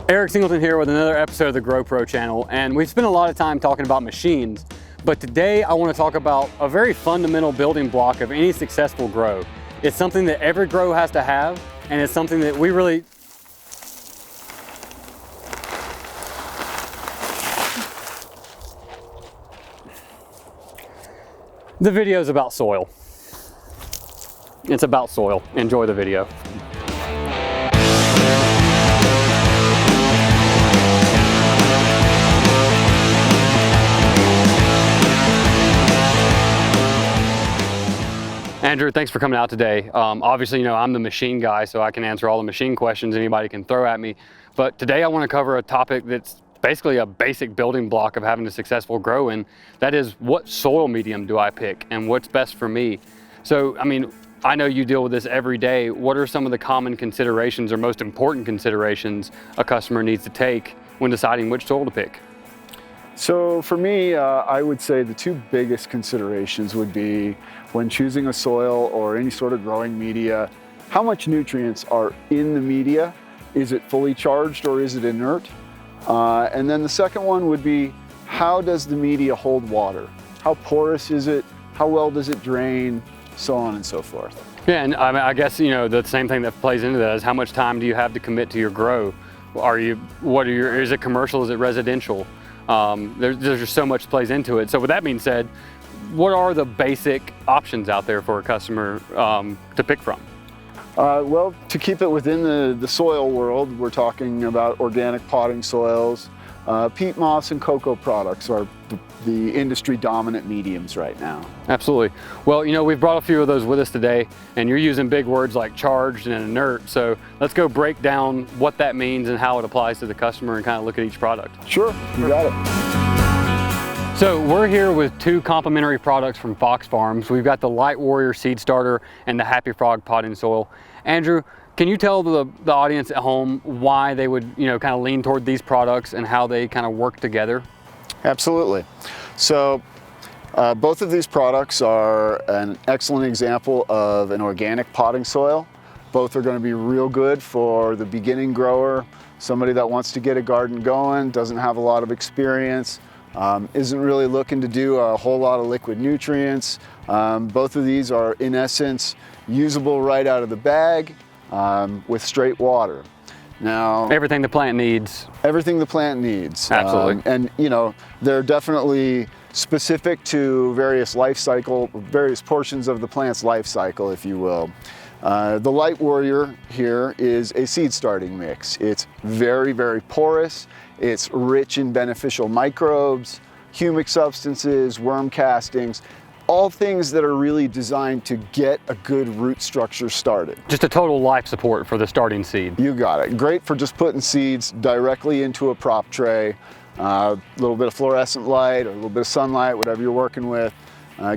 Eric Singleton here with another episode of the GrowPro channel, and we've spent a lot of time talking about machines, but today I want to talk about a very fundamental building block of any successful grow. It's something that every grow has to have, and it's something that we really The video is about soil. It's about soil. Enjoy the video. Andrew, thanks for coming out today. Obviously, you know, I'm the machine guy, so I can answer all the machine questions anybody can throw at me. But today I want to cover a topic that's basically a basic building block of having a successful grow, and that is, what soil medium do I pick and what's best for me? So, I mean, I know you deal with this every day. What are some of the common considerations or most important considerations a customer needs to take when deciding which soil to pick? So for me, I would say the two biggest considerations would be when choosing a soil or any sort of growing media, how much nutrients are in the media? Is it fully charged or is it inert? And then the second one would be, how does the media hold water? How porous is it? How well does it drain? So on and so forth. Yeah, and I guess, you know, the same thing that plays into that is how much time do you have to commit to your grow? Is it commercial, is it residential? There's just so much plays into it. So with that being said, what are the basic options out there for a customer to pick from? Well, to keep it within the soil world, we're talking about organic potting soils. Peat moss and cocoa products are the industry dominant mediums right now. Absolutely. Well, you know, we've brought a few of those with us today, and you're using big words like charged and inert. So let's go break down what that means and how it applies to the customer and kind of look at each product. Sure, you got it. So we're here with two complementary products from Fox Farms. We've got the Light Warrior Seed Starter and the Happy Frog Potting Soil. Andrew, can you tell the audience at home why they would, you know, kind of lean toward these products and how they kind of work together? Absolutely. So both of these products are an excellent example of an organic potting soil. Both are going to be real good for the beginning grower, somebody that wants to get a garden going, doesn't have a lot of experience, isn't really looking to do a whole lot of liquid nutrients. Both of these are, in essence, usable right out of the bag with straight water. Now, everything the plant needs. Everything the plant needs. Absolutely. And you know, they're definitely specific to various portions of the plant's life cycle, if you will. The Light Warrior here is a seed starting mix. It's very, very porous. It's rich in beneficial microbes, humic substances, worm castings, all things that are really designed to get a good root structure started. Just a total life support for the starting seed. You got it. Great for just putting seeds directly into a prop tray. A little bit of fluorescent light or a little bit of sunlight, whatever you're working with.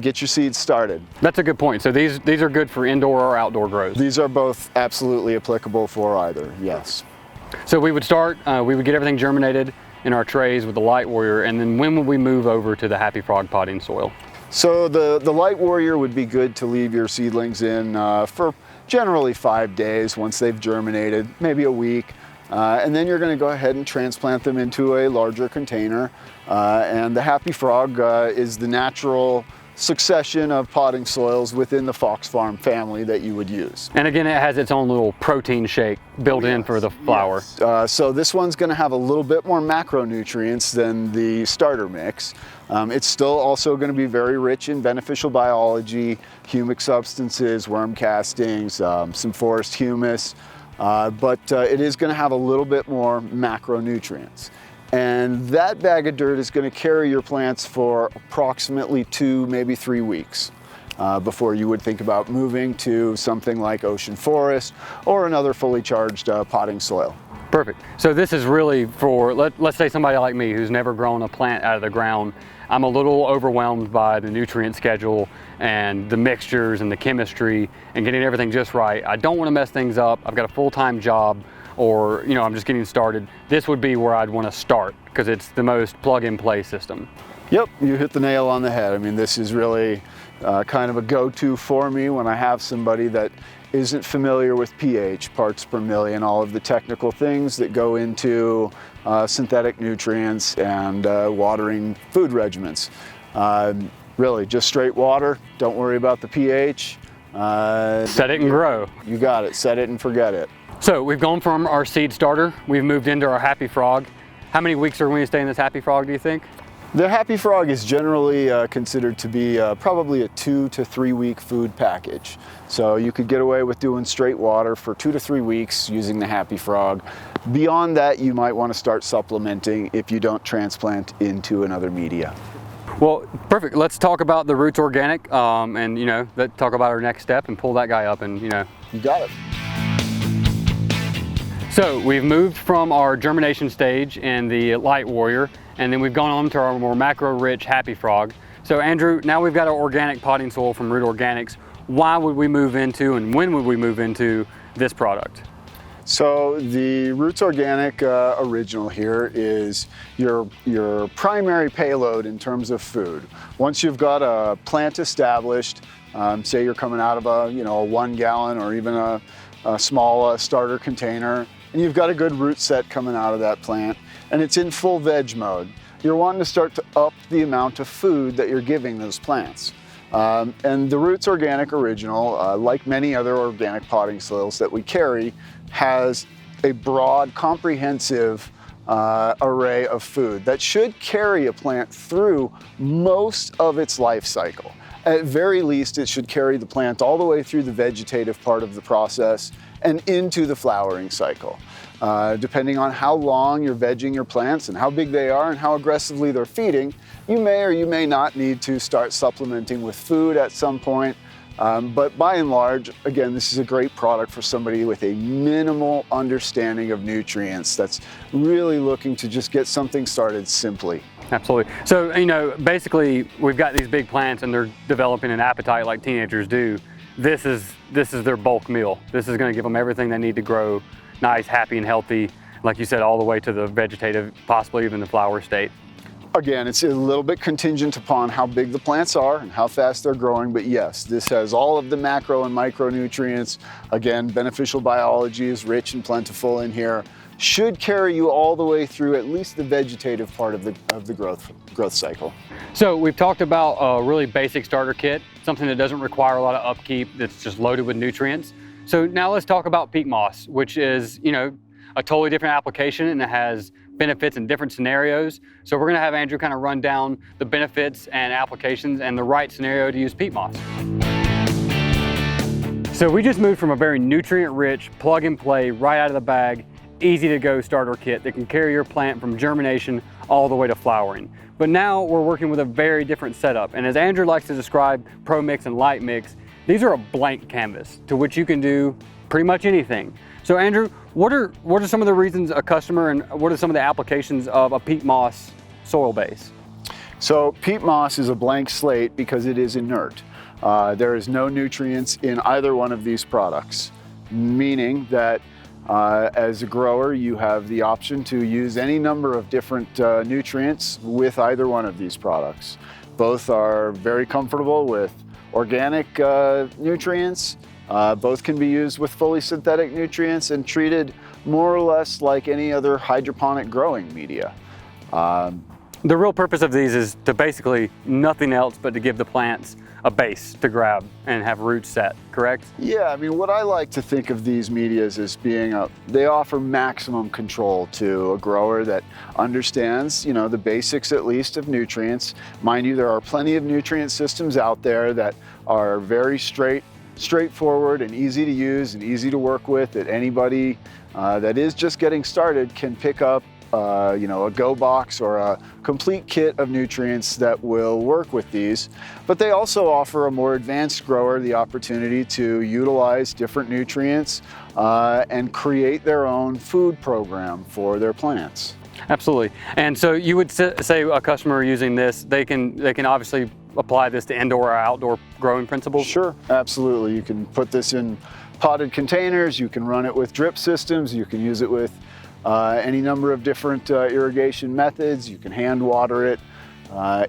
Get your seeds started. That's a good point. So these are good for indoor or outdoor grows? These are both absolutely applicable for either, yes. So we would start, we would get everything germinated in our trays with the Light Warrior, and then when would we move over to the Happy Frog potting soil? So the Light Warrior would be good to leave your seedlings in for generally 5 days once they've germinated, maybe a week. And then you're going to go ahead and transplant them into a larger container. And the Happy Frog is the natural succession of potting soils within the Fox Farm family that you would use. And again, it has its own little protein shake built in for the flower. Yes. So this one's going to have a little bit more macronutrients than the starter mix. It's still also going to be very rich in beneficial biology, humic substances, worm castings, some forest humus, but it is going to have a little bit more macronutrients. And that bag of dirt is going to carry your plants for approximately 2, maybe 3 weeks before you would think about moving to something like ocean forest or another fully charged potting soil. Perfect. So this is really for, let's say somebody like me who's never grown a plant out of the ground. I'm a little overwhelmed by the nutrient schedule and the mixtures and the chemistry and getting everything just right. I don't want to mess things up. I've got a full-time job, or you know, I'm just getting started. This would be where I'd want to start because it's the most plug-and-play system. Yep, you hit the nail on the head. I mean, this is really kind of a go-to for me when I have somebody that isn't familiar with pH, parts per million, all of the technical things that go into synthetic nutrients and watering food regimens. Really, just straight water, don't worry about the pH. Set it and grow. You got it, set it and forget it. So we've gone from our seed starter, we've moved into our Happy Frog. How many weeks are we gonna stay in this Happy Frog, do you think? The Happy Frog is generally considered to be probably a 2 to 3 week food package. So you could get away with doing straight water for 2 to 3 weeks using the Happy Frog. Beyond that, you might want to start supplementing if you don't transplant into another media. Well, perfect. Let's talk about the Roots Organic and let's talk about our next step and pull that guy up and You got it. So we've moved from our germination stage in the Light Warrior, and then we've gone on to our more macro-rich Happy Frog. So Andrew, now we've got our organic potting soil from Root Organics. Why would we move into and when would we move into this product? So the Roots Organic Original here is your primary payload in terms of food. Once you've got a plant established, say you're coming out of a 1 gallon or even a small starter container, and you've got a good root set coming out of that plant, and it's in full veg mode, you're wanting to start to up the amount of food that you're giving those plants. And the Roots Organic Original, like many other organic potting soils that we carry, has a broad, comprehensive array of food that should carry a plant through most of its life cycle. At very least, it should carry the plant all the way through the vegetative part of the process and into the flowering cycle. Depending on how long you're vegging your plants and how big they are and how aggressively they're feeding, you may or you may not need to start supplementing with food at some point. But by and large, again, this is a great product for somebody with a minimal understanding of nutrients that's really looking to just get something started simply. Absolutely. So, basically we've got these big plants and they're developing an appetite like teenagers do. This is their bulk meal. This is going to give them everything they need to grow nice, happy, and healthy, like you said, all the way to the vegetative, possibly even the flower state. Again, it's a little bit contingent upon how big the plants are and how fast they're growing, but yes, this has all of the macro and micronutrients. Again, beneficial biology is rich and plentiful in here. Should carry you all the way through at least the vegetative part of the growth cycle. So we've talked about a really basic starter kit, something that doesn't require a lot of upkeep, that's just loaded with nutrients. So now let's talk about peat moss, which is, a totally different application, and it has benefits in different scenarios. So we're gonna have Andrew kind of run down the benefits and applications and the right scenario to use peat moss. So we just moved from a very nutrient-rich, plug and play, right out of the bag, easy to go starter kit that can carry your plant from germination all the way to flowering. But now we're working with a very different setup. And as Andrew likes to describe Pro Mix and Light Mix, these are a blank canvas to which you can do pretty much anything. So Andrew, what are some of the reasons a customer and what are some of the applications of a peat moss soil base? So peat moss is a blank slate because it is inert. There is no nutrients in either one of these products, meaning that as a grower, you have the option to use any number of different nutrients with either one of these products. Both are very comfortable with organic nutrients. Both can be used with fully synthetic nutrients and treated more or less like any other hydroponic growing media. The real purpose of these is to basically nothing else but to give the plants a base to grab and have roots set, correct? Yeah, I mean, what I like to think of these medias as being they offer maximum control to a grower that understands, the basics at least of nutrients. Mind you, there are plenty of nutrient systems out there that are very straightforward and easy to use and easy to work with, that anybody that is just getting started can pick up a Go box or a complete kit of nutrients that will work with these. But they also offer a more advanced grower the opportunity to utilize different nutrients and create their own food program for their plants. Absolutely. And so you would say a customer using this, they can obviously apply this to indoor or outdoor growing principles? Sure, absolutely. You can put this in potted containers, you can run it with drip systems, you can use it with any number of different irrigation methods, you can hand water it.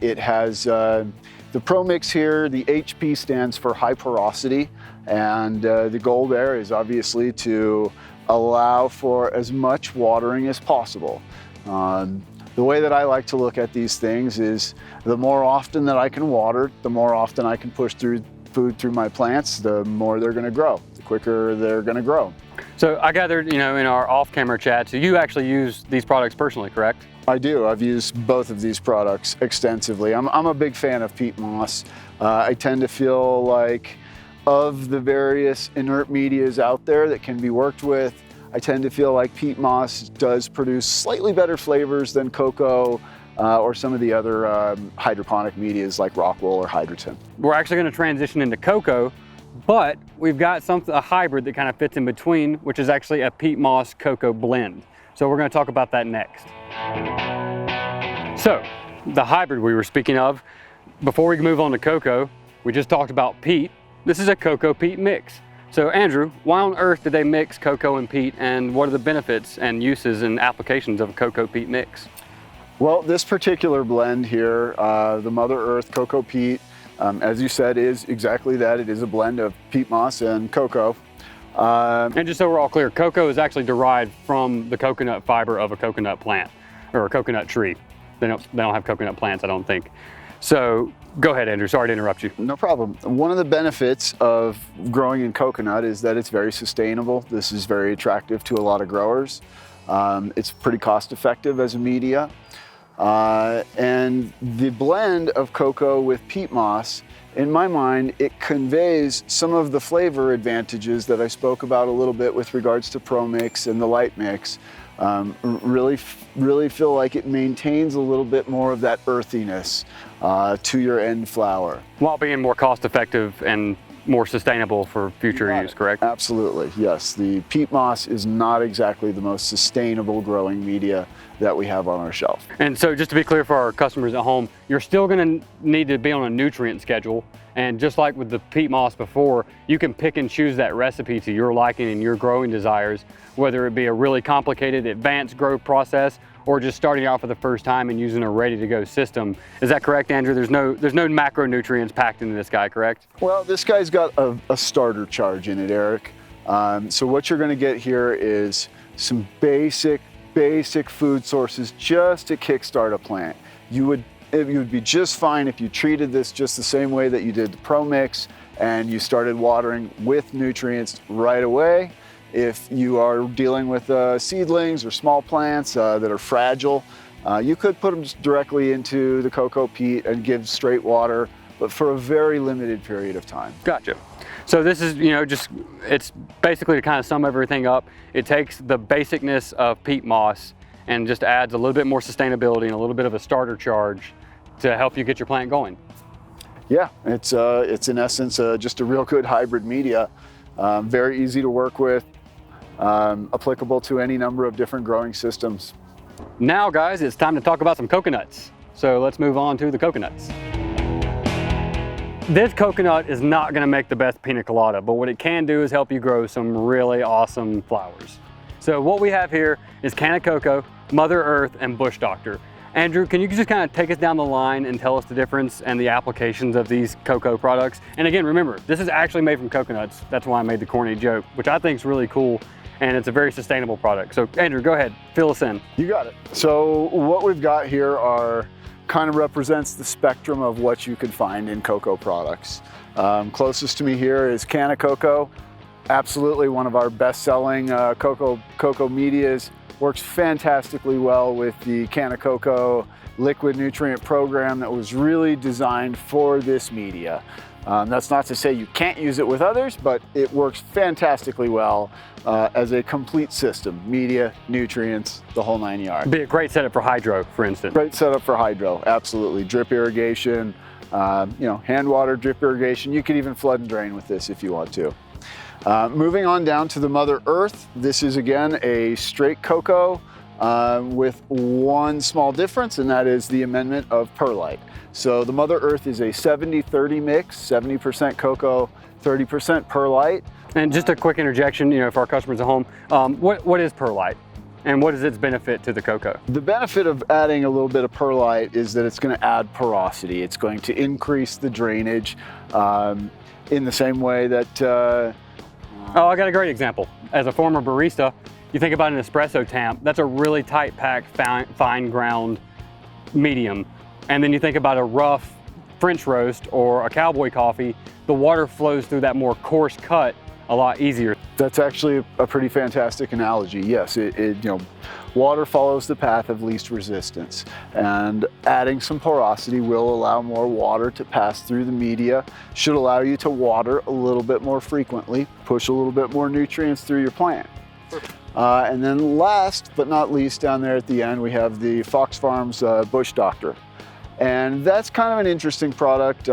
It has the The Pro Mix here, the HP stands for high porosity, and the goal there is obviously to allow for as much watering as possible. The way that I like to look at these things is the more often that I can water, the more often I can push through food through my plants, the more they're going to grow, the quicker they're going to grow. So I gathered, in our off-camera chat, so you actually use these products personally, correct? I do. I've used both of these products extensively. I'm a big fan of peat moss. I tend to feel like of the various inert medias out there that can be worked with, I tend to feel like peat moss does produce slightly better flavors than cocoa or some of the other hydroponic medias like rock wool or hydroton. We're actually going to transition into cocoa, but we've got a hybrid that kind of fits in between, which is actually a peat moss cocoa blend. So we're going to talk about that next. So the hybrid we were speaking of, before we move on to cocoa, we just talked about peat. This is a cocoa peat mix. So Andrew, why on earth did they mix cocoa and peat, and what are the benefits and uses and applications of a cocoa peat mix? Well, this particular blend here, the Mother Earth Cocoa Peat, as you said, is exactly that. It is a blend of peat moss and cocoa. And just so we're all clear, cocoa is actually derived from the coconut fiber of a coconut plant or a coconut tree. They don't have coconut plants, I don't think. So go ahead, Andrew. Sorry to interrupt you. No problem. One of the benefits of growing in coconut is that it's very sustainable. This is very attractive to a lot of growers. It's pretty cost effective as a media. And the blend of cocoa with peat moss, in my mind, it conveys some of the flavor advantages that I spoke about a little bit with regards to Pro Mix and the Light Mix. Really feel like it maintains a little bit more of that earthiness to your end flower. While being more cost effective and more sustainable for future use, correct? Absolutely, yes. The peat moss is not exactly the most sustainable growing media that we have on our shelf. And so just to be clear for our customers at home, you're still going to need to be on a nutrient schedule. And just like with the peat moss before, you can pick and choose that recipe to your liking and your growing desires, whether it be a really complicated advanced grow process or just starting out for the first time and using a ready-to-go system. Is that correct, Andrew? There's no macronutrients packed into this guy, correct? Well, this guy's got a starter charge in it, Eric. So what you're going to get here is some basic food sources just to kickstart a plant. You would be just fine if you treated this just the same way that you did the Pro Mix and you started watering with nutrients right away. If you are dealing with seedlings or small plants that are fragile, you could put them just directly into the cocoa peat and give straight water, but for a very limited period of time. Gotcha. So this is, it's basically to kind of sum everything up. It takes the basicness of peat moss and just adds a little bit more sustainability and a little bit of a starter charge to help you get your plant going. Yeah, it's in essence just a real good hybrid media. Very easy to work with, applicable to any number of different growing systems. Now guys, it's time to talk about some coconuts. So let's move on to the coconuts. This coconut is not going to make the best pina colada, but what it can do is help you grow some really awesome flowers. So what we have here is Canna Coco, Mother Earth, and Bush Doctor. Andrew, can you just kind of take us down the line and tell us the difference and the applications of these cocoa products? And again, remember, this is actually made from coconuts. That's why I made the corny joke, which I think is really cool, and it's a very sustainable product. So Andrew, go ahead, fill us in. You got it. So what we've got here kind of represents the spectrum of what you could find in cocoa products. Closest to me here is Canna Coco. Absolutely one of our best-selling cocoa medias. Works fantastically well with the Canna Coco liquid nutrient program that was really designed for this media. That's not to say you can't use it with others, but it works fantastically well as a complete system. Media, nutrients, the whole 9 yards. Be a great setup for hydro, for instance. Great setup for hydro, absolutely. Drip irrigation, hand water drip irrigation. You could even flood and drain with this if you want to. Moving on down to the Mother Earth. This is again a straight cocoa with one small difference, and that is the amendment of perlite. So the Mother Earth is a 70-30 mix, 70% cocoa, 30% perlite. And just a quick interjection, for our customers at home, what is perlite? And what is its benefit to the cocoa? The benefit of adding a little bit of perlite is that it's going to add porosity. It's going to increase the drainage in the same way that... Oh, I got a great example. As a former barista, you think about an espresso tamp, that's a really tight packed, fine ground medium. And then you think about a rough French roast or a cowboy coffee, the water flows through that more coarse cut a lot easier. That's actually a pretty fantastic analogy. Yes, water follows the path of least resistance, and adding some porosity will allow more water to pass through the media, should allow you to water a little bit more frequently, push a little bit more nutrients through your plant. And then last but not least, down there at the end, we have the Fox Farms Bush Doctor. And that's kind of an interesting product.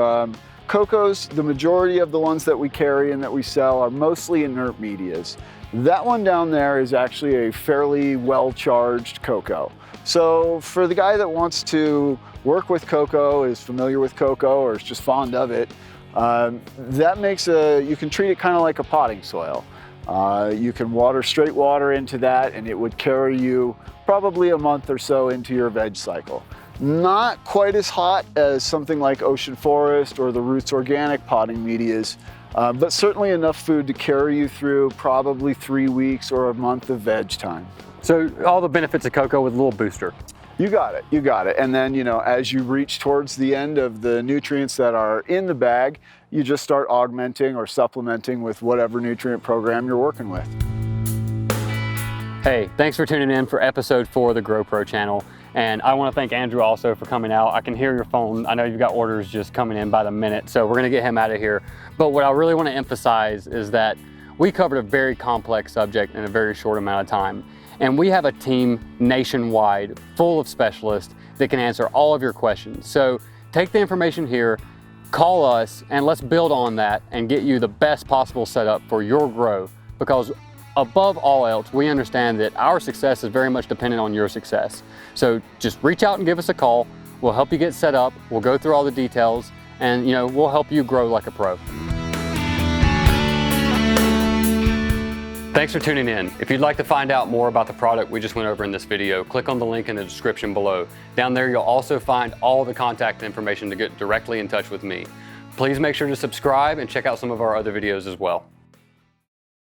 Cocos, the majority of the ones that we carry and that we sell are mostly inert medias. That one down there is actually a fairly well-charged cocoa. So for the guy that wants to work with cocoa, is familiar with cocoa, or is just fond of it, that makes you can treat it kind of like a potting soil. You can water straight water into that and it would carry you probably a month or so into your veg cycle. Not quite as hot as something like Ocean Forest or the Roots Organic potting medias, but certainly enough food to carry you through probably 3 weeks or a month of veg time. So all the benefits of cocoa with a little booster. You got it, you got it. And then, as you reach towards the end of the nutrients that are in the bag, you just start augmenting or supplementing with whatever nutrient program you're working with. Hey, thanks for tuning in for episode 4 of the GrowPro channel. And I want to thank Andrew also for coming out. I can hear your phone. I know you've got orders just coming in by the minute, so we're going to get him out of here. But what I really want to emphasize is that we covered a very complex subject in a very short amount of time. And we have a team nationwide full of specialists that can answer all of your questions. So take the information here, call us, and let's build on that and get you the best possible setup for your grow, because above all else, we understand that our success is very much dependent on your success. So just reach out and give us a call. We'll help you get set up. We'll go through all the details, and we'll help you grow like a pro. Thanks for tuning in. If you'd like to find out more about the product we just went over in this video, click on the link in the description below. Down there, you'll also find all the contact information to get directly in touch with me. Please make sure to subscribe and check out some of our other videos as well.